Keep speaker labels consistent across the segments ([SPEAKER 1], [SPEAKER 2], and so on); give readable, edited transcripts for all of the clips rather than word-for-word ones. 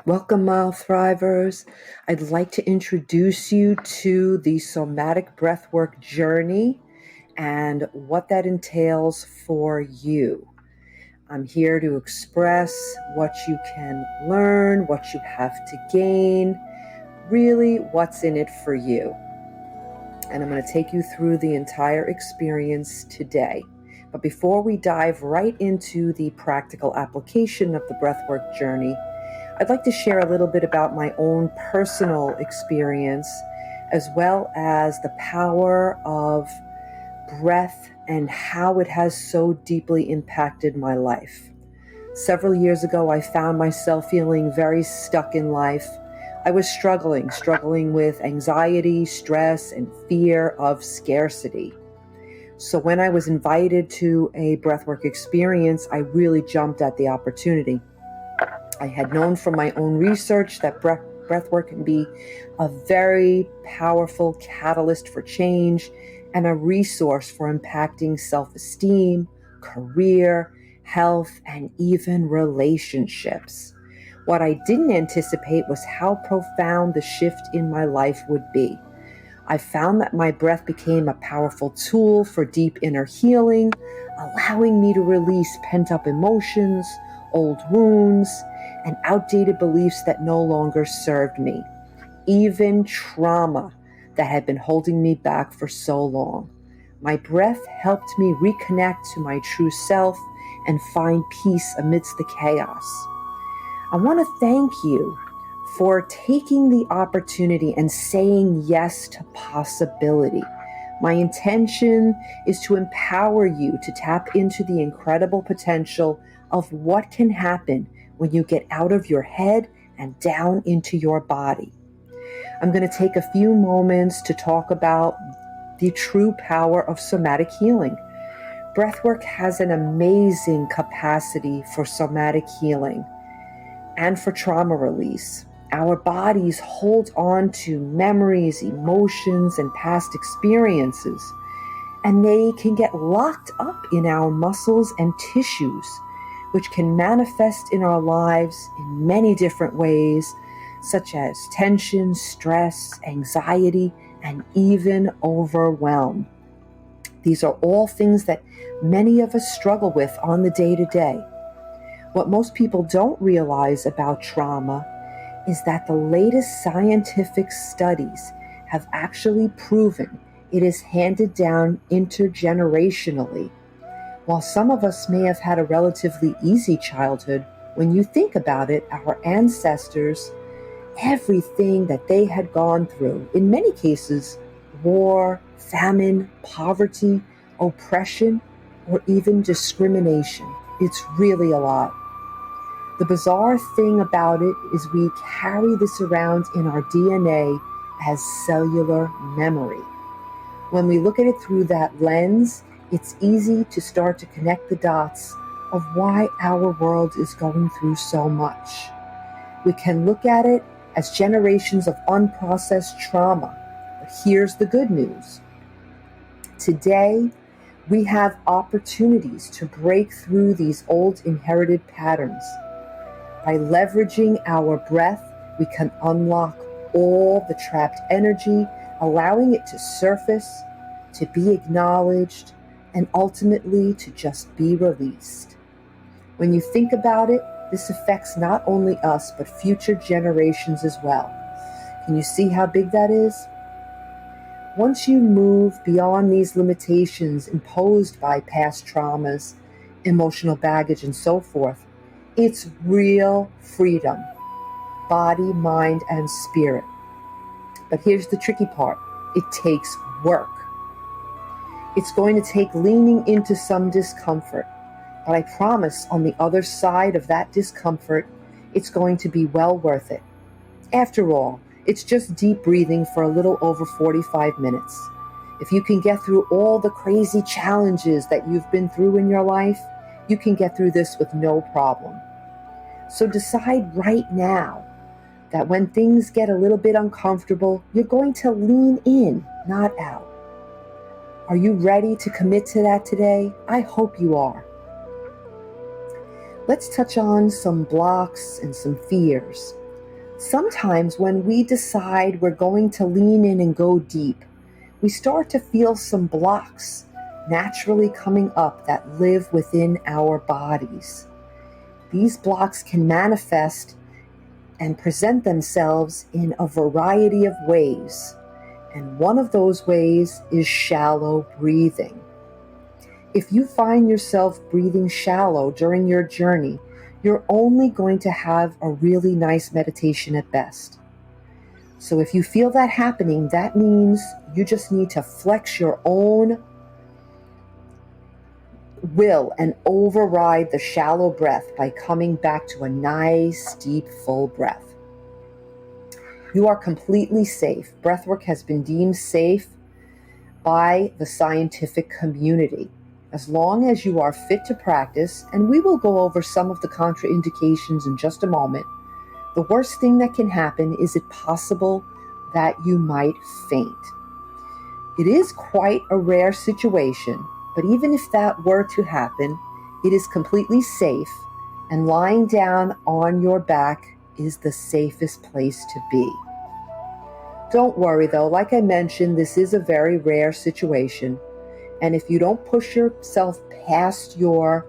[SPEAKER 1] Welcome, Mile Thrivers. I'd like to introduce you to the Somatic Breathwork journey and what that entails for you. I'm here to express what you can learn, what you have to gain, really what's in it for you. And I'm going to take you through the entire experience today. But before we dive right into the practical application of the breathwork journey, I'd like to share a little bit about my own personal experience, as well as the power of breath and how it has so deeply impacted my life. Several years ago, I found myself feeling very stuck in life. I was struggling with anxiety, stress, and fear of scarcity. So when I was invited to a breathwork experience, I really jumped at the opportunity. I had known from my own research that breathwork can be a very powerful catalyst for change and a resource for impacting self-esteem, career, health, and even relationships. What I didn't anticipate was how profound the shift in my life would be. I found that my breath became a powerful tool for deep inner healing, allowing me to release pent-up emotions, old wounds, and outdated beliefs that no longer served me, even trauma that had been holding me back for so long. My breath helped me reconnect to my true self and find peace amidst the chaos. I want to thank you for taking the opportunity and saying yes to possibility. My intention is to empower you to tap into the incredible potential of what can happen when you get out of your head and down into your body. I'm going to take a few moments to talk about the true power of somatic healing. Breathwork has an amazing capacity for somatic healing and for trauma release. Our bodies hold on to memories, emotions, and past experiences, and they can get locked up in our muscles and tissues, which can manifest in our lives in many different ways, such as tension, stress, anxiety, and even overwhelm. These are all things that many of us struggle with on the day-to-day. What most people don't realize about trauma is that the latest scientific studies have actually proven it is handed down intergenerationally. While some of us may have had a relatively easy childhood, when you think about it, our ancestors, everything that they had gone through, in many cases, war, famine, poverty, oppression, or even discrimination. It's really a lot. The bizarre thing about it is we carry this around in our DNA as cellular memory. When we look at it through that lens, it's easy to start to connect the dots of why our world is going through so much. We can look at it as generations of unprocessed trauma. But here's the good news. Today, we have opportunities to break through these old inherited patterns. By leveraging our breath, we can unlock all the trapped energy, allowing it to surface, to be acknowledged, and ultimately to just be released. When you think about it, this affects not only us, but future generations as well. Can you see how big that is? Once you move beyond these limitations imposed by past traumas, emotional baggage, and so forth, it's real freedom, body, mind, and spirit. But here's the tricky part. It takes work. It's going to take leaning into some discomfort, but I promise on the other side of that discomfort, it's going to be well worth it. After all, it's just deep breathing for a little over 45 minutes. If you can get through all the crazy challenges that you've been through in your life, you can get through this with no problem. So decide right now that when things get a little bit uncomfortable, you're going to lean in, not out. Are you ready to commit to that today? I hope you are. Let's touch on some blocks and some fears. Sometimes when we decide we're going to lean in and go deep, we start to feel some blocks naturally coming up that live within our bodies. These blocks can manifest and present themselves in a variety of ways. And one of those ways is shallow breathing. If you find yourself breathing shallow during your journey, you're only going to have a really nice meditation at best. So if you feel that happening, that means you just need to flex your own will and override the shallow breath by coming back to a nice, deep, full breath. You are completely safe. Breathwork has been deemed safe by the scientific community. As long as you are fit to practice, and we will go over some of the contraindications in just a moment, the worst thing that can happen is it possible that you might faint. It is quite a rare situation, but even if that were to happen, it is completely safe, and lying down on your back is the safest place to be. Don't worry though, like I mentioned, this is a very rare situation, and if you don't push yourself past your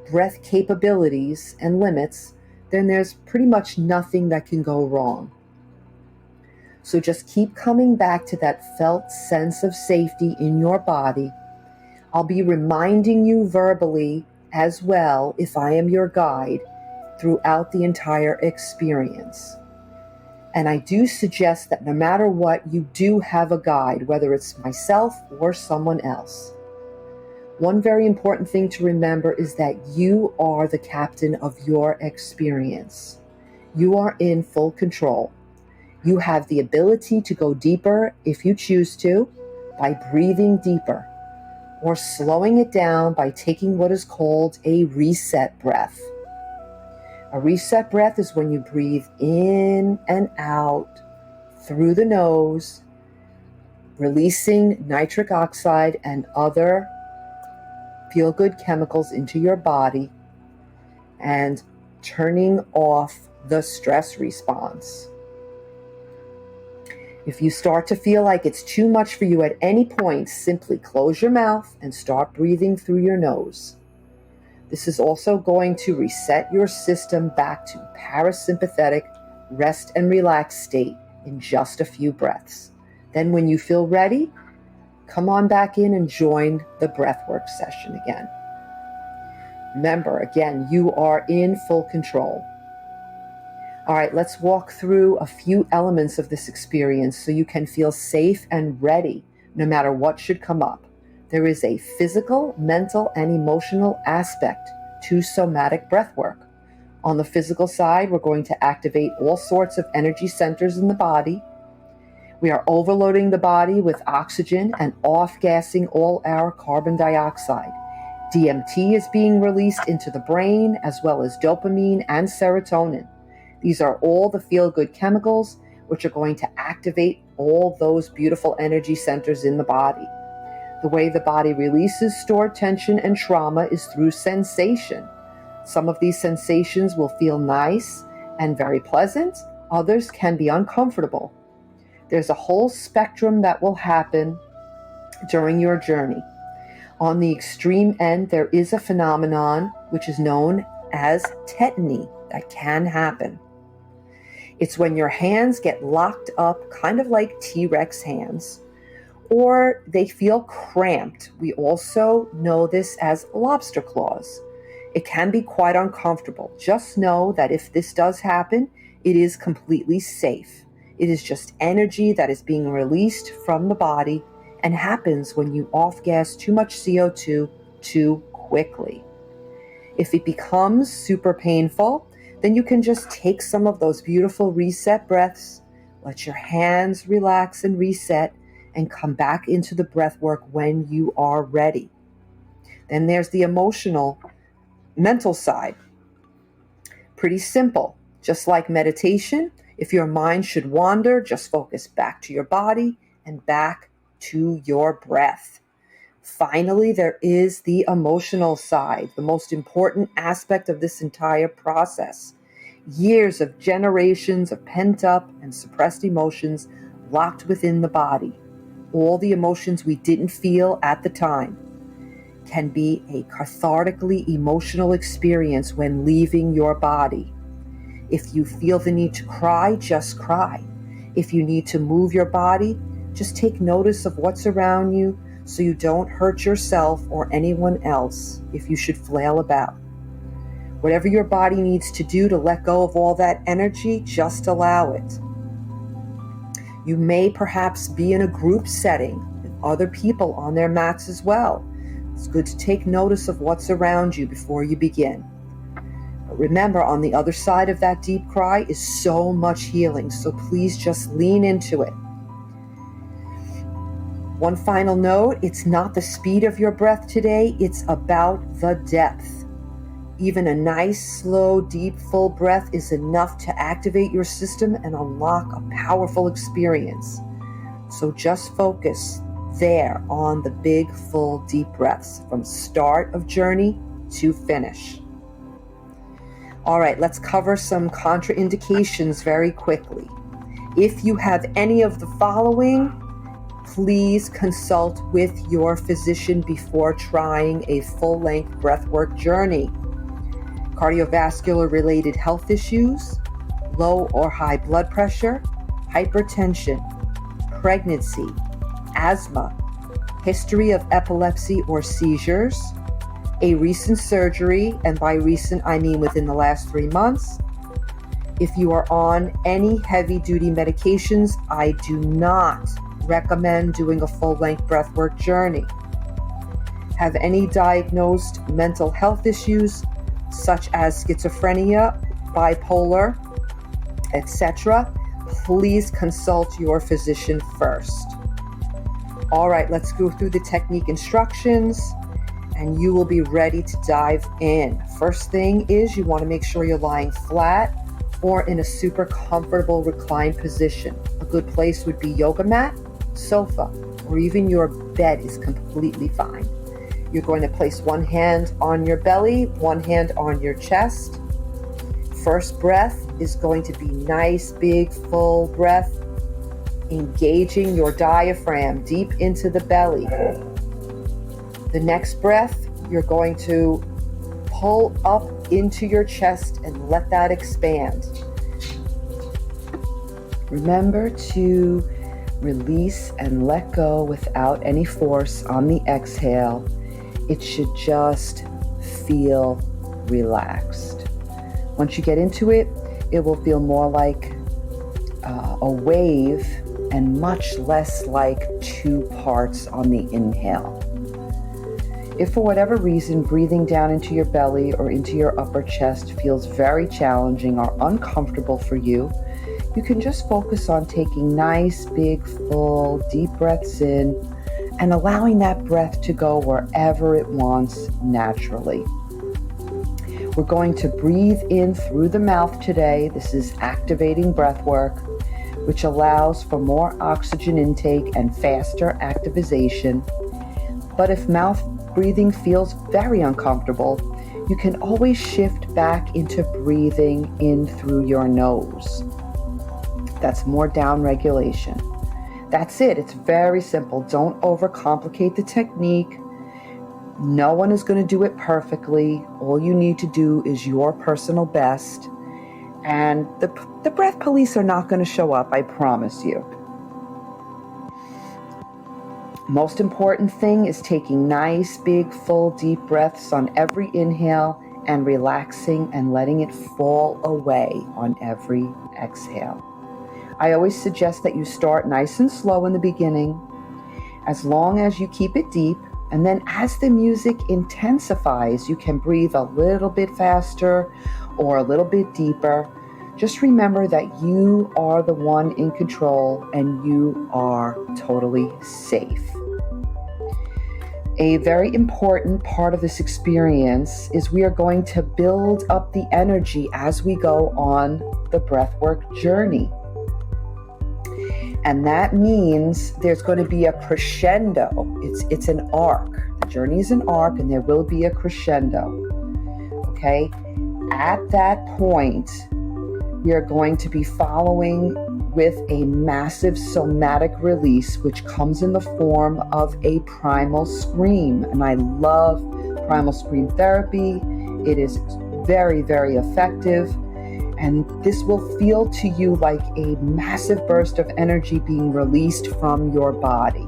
[SPEAKER 1] breath capabilities and limits, then there's pretty much nothing that can go wrong. So just keep coming back to that felt sense of safety in your body. I'll be reminding you verbally as well, if I am your guide, throughout the entire experience. And I do suggest that no matter what, you do have a guide, whether it's myself or someone else. One very important thing to remember is that you are the captain of your experience. You are in full control. You have the ability to go deeper if you choose to by breathing deeper, or slowing it down by taking what is called a reset breath. A reset breath is when you breathe in and out through the nose, releasing nitric oxide and other feel-good chemicals into your body and turning off the stress response. If you start to feel like it's too much for you at any point, simply close your mouth and start breathing through your nose. This is also going to reset your system back to parasympathetic rest and relax state in just a few breaths. Then when you feel ready, come on back in and join the breathwork session again. Remember, again, you are in full control. All right, let's walk through a few elements of this experience so you can feel safe and ready no matter what should come up. There is a physical, mental, and emotional aspect to somatic breathwork. On the physical side, we're going to activate all sorts of energy centers in the body. We are overloading the body with oxygen and off-gassing all our carbon dioxide. DMT is being released into the brain, as well as dopamine and serotonin. These are all the feel-good chemicals which are going to activate all those beautiful energy centers in the body. The way the body releases stored tension and trauma is through sensation. Some of these sensations will feel nice and very pleasant. Others can be uncomfortable. There's a whole spectrum that will happen during your journey. On the extreme end, there is a phenomenon which is known as tetany that can happen. It's when your hands get locked up, kind of like T-Rex hands, or they feel cramped. We also know this as lobster claws. It can be quite uncomfortable. Just know that if this does happen, it is completely safe. It is just energy that is being released from the body and happens when you off-gas too much CO2 too quickly. If it becomes super painful, then you can just take some of those beautiful reset breaths, let your hands relax and reset, and come back into the breath work when you are ready. Then there's the emotional, mental side. Pretty simple. Just like meditation, if your mind should wander, just focus back to your body and back to your breath. Finally, there is the emotional side, the most important aspect of this entire process. Years of generations of pent up and suppressed emotions locked within the body. All the emotions we didn't feel at the time can be a cathartically emotional experience when leaving your body. If you feel the need to cry, just cry. If you need to move your body, just take notice of what's around you so you don't hurt yourself or anyone else if you should flail about. Whatever your body needs to do to let go of all that energy, just allow it. You may perhaps be in a group setting with other people on their mats as well. It's good to take notice of what's around you before you begin. But remember, on the other side of that deep cry is so much healing, so please just lean into it. One final note, it's not the speed of your breath today, it's about the depth. Even a nice, slow, deep, full breath is enough to activate your system and unlock a powerful experience. So just focus there on the big, full, deep breaths from start of journey to finish. All right, let's cover some contraindications very quickly. If you have any of the following, please consult with your physician before trying a full-length breathwork journey. Cardiovascular related health issues, low or high blood pressure, hypertension, pregnancy, asthma, history of epilepsy or seizures, a recent surgery, and by recent I mean within the last 3 months. If you are on any heavy-duty medications, I do not recommend doing a full-length breathwork journey. Have any diagnosed mental health issues, such as schizophrenia, bipolar, etc., please consult your physician first. All right, let's go through the technique instructions and you will be ready to dive in. First thing is you want to make sure you're lying flat or in a super comfortable reclined position. A good place would be yoga mat, sofa, or even your bed is completely fine. You're going to place one hand on your belly, one hand on your chest. First breath is going to be nice, big, full breath, engaging your diaphragm deep into the belly. The next breath, you're going to pull up into your chest and let that expand. Remember to release and let go without any force on the exhale. It should just feel relaxed. Once you get into it, it will feel more like a wave and much less like two parts on the inhale. If for whatever reason breathing down into your belly or into your upper chest feels very challenging or uncomfortable for you, you can just focus on taking nice, big, full, deep breaths in and allowing that breath to go wherever it wants naturally. We're going to breathe in through the mouth today. This is activating breath work, which allows for more oxygen intake and faster activation. But if mouth breathing feels very uncomfortable, you can always shift back into breathing in through your nose. That's more down regulation. That's it. It's very simple. Don't overcomplicate the technique. No one is going to do it perfectly. All you need to do is your personal best. And the breath police are not going to show up, I promise you. Most important thing is taking nice, big, full, deep breaths on every inhale and relaxing and letting it fall away on every exhale. I always suggest that you start nice and slow in the beginning, as long as you keep it deep, and then as the music intensifies, you can breathe a little bit faster or a little bit deeper. Just remember that you are the one in control and you are totally safe. A very important part of this experience is we are going to build up the energy as we go on the breathwork journey. And that means there's going to be a crescendo. It's an arc. The journey is an arc and there will be a crescendo. Okay? At that point, We are going to be following with a massive somatic release, which comes in the form of a primal scream. And I love primal scream therapy. It is very, very effective. And this will feel to you like a massive burst of energy being released from your body.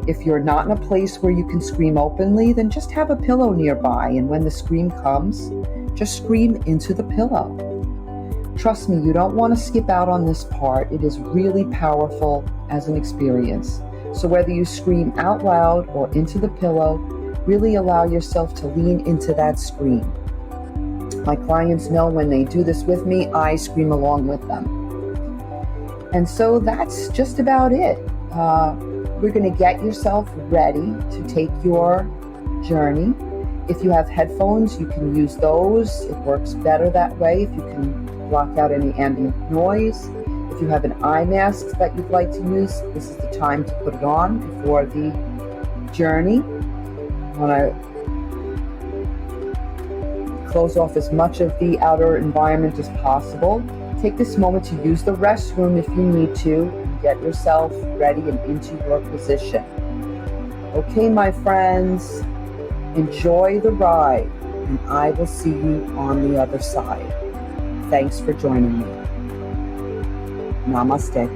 [SPEAKER 1] If you're not in a place where you can scream openly, then just have a pillow nearby. And when the scream comes, just scream into the pillow. Trust me, you don't want to skip out on this part. It is really powerful as an experience. So whether you scream out loud or into the pillow, really allow yourself to lean into that scream. My clients know when they do this with me, I scream along with them. And so that's just about it. We're going to get yourself ready to take your journey. If you have headphones, you can use those. It works better that way if you can block out any ambient noise. If you have an eye mask that you'd like to use, this is the time to put it on before the journey. I want to close off as much of the outer environment as possible. Take this moment to use the restroom if you need to, and get yourself ready and into your position. Okay, my friends, enjoy the ride, and I will see you on the other side. Thanks for joining me. Namaste.